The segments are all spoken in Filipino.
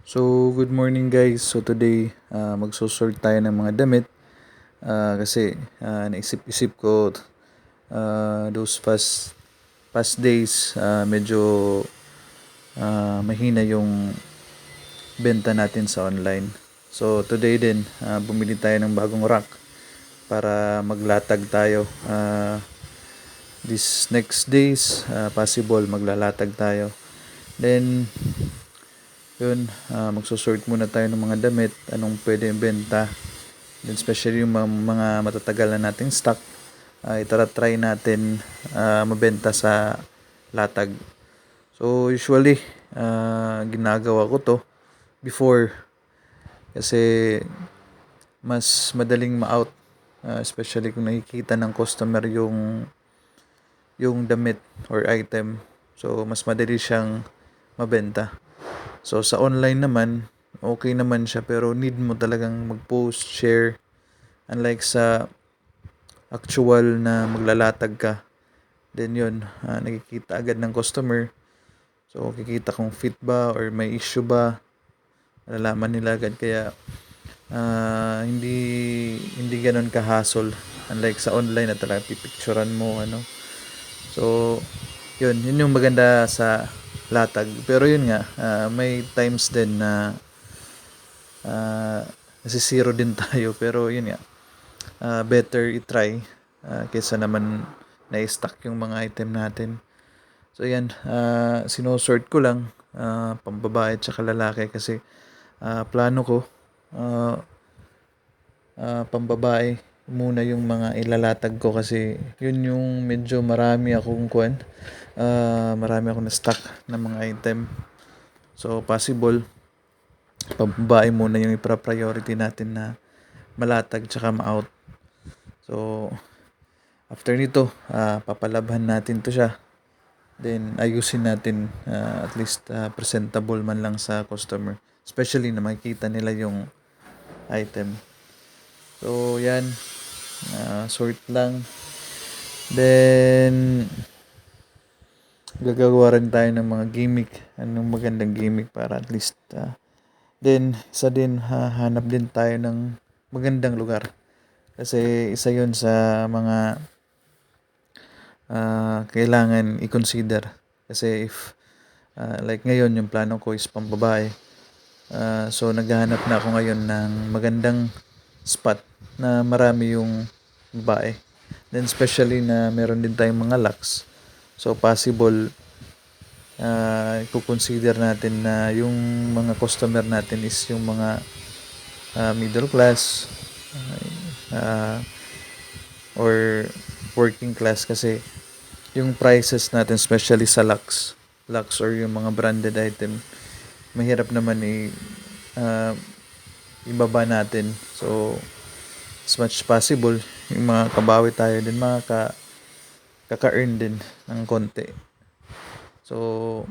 So, good morning guys. So today, magsusort tayo ng mga damit kasi naisip-isip ko those past days medyo mahina yung benta natin sa online. So today din, bumili tayo ng bagong rack para maglatag tayo. This next days, possible maglalatag tayo. Then, yun, magsusort muna tayo ng mga damit, anong pwede ibenta. Then especially yung mga matatagal na nating stock, try natin mabenta sa latag. So usually, ginagawa ko to before kasi mas madaling ma-out, especially kung nakikita ng customer yung damit or item. So mas madali siyang mabenta. So sa online naman, okay naman siya pero need mo talagang mag-post, share. Unlike sa actual na maglalatag ka, then yun, nakikita agad ng customer. So kikita kung fit ba or may issue ba, malalaman nila agad. Kaya hindi hindi ganoon ka-hassle. Unlike sa online na talaga pipicturean mo ano. So yun yung maganda sa latag. Pero yun nga, may times din na nasisiro din tayo. Pero yun nga, better i-try kaysa naman na-stock yung mga item natin. So yan, sinosort ko lang pambabae at saka lalaki kasi plano ko uh, pambabae muna yung mga ilalatag ko kasi yun yung medyo marami akong na-stock na mga item. So possible pambabae muna yung ipra-priority natin na malatag tsaka ma-out. So after nito, papalabhan natin to siya. Then ayusin natin, at least presentable man lang sa customer. Especially na makikita nila yung item. So yan, sort lang. Then gagawa rin tayo ng mga gimmick. Anong magandang gimmick para at least then isa din, hanap din tayo ng magandang lugar. Kasi isa yun sa mga kailangan i-consider. Kasi if like ngayon yung plano ko is pambabae. So naghahanap na ako ngayon ng magandang spot na marami yung babae. Then especially na meron din tayong mga locks. So possible i-consider natin na yung mga customer natin is yung mga middle class uh, or working class kasi yung prices natin especially sa Lux or yung mga branded item mahirap naman ibaba natin. So as much possible yung mga kabawi tayo din kaka-earn din ng konti. So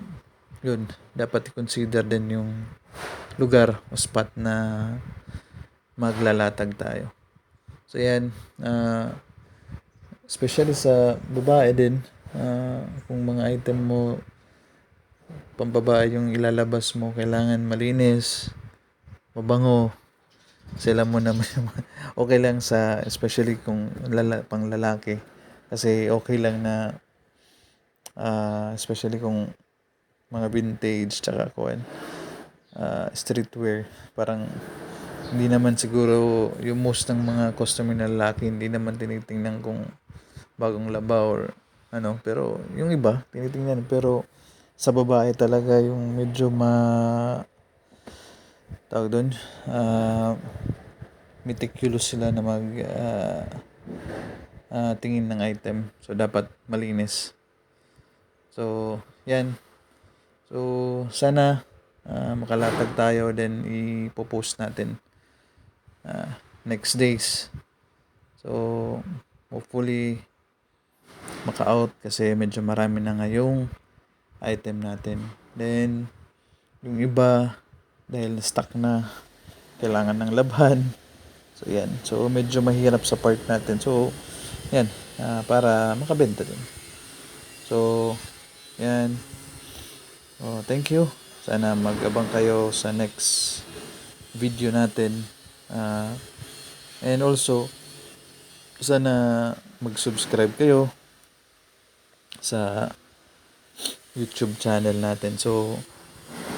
yun, dapat i-consider din yung lugar o spot na maglalatag tayo. So yan, especially sa babae din, kung mga item mo pambabae yung ilalabas mo, kailangan malinis, mabango. Sila mo naman okay lang sa especially kung pang lalaki kasi okay lang na especially kung mga vintage tsaka streetwear, parang hindi naman siguro yung most ng mga customer na lalaki hindi naman tinitingnan kung bagong laba or ano, pero yung iba tinitingnan. Pero sa babae talaga yung medyo tawag doon, meticulous sila na tingin ng item. So dapat malinis. So yan, so sana makalatag tayo, then ipopost natin next days. So hopefully maka-out kasi medyo marami na ngayong item natin. Then yung iba dahil stuck na, kailangan ng labhan. So yan, so medyo mahirap sa part natin. So yan, para makabenta din. So yan, thank you. Sana mag-abang kayo sa next video natin. And also, sana mag-subscribe kayo sa YouTube channel natin. So,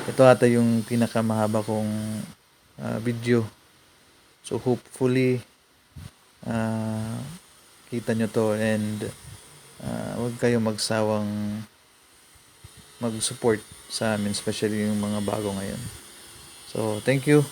ito ata yung pinakamahaba kong video. So, hopefully, kita nyo to, and huwag kayo magsawang mag-support sa amin, especially yung mga bago ngayon. So, thank you.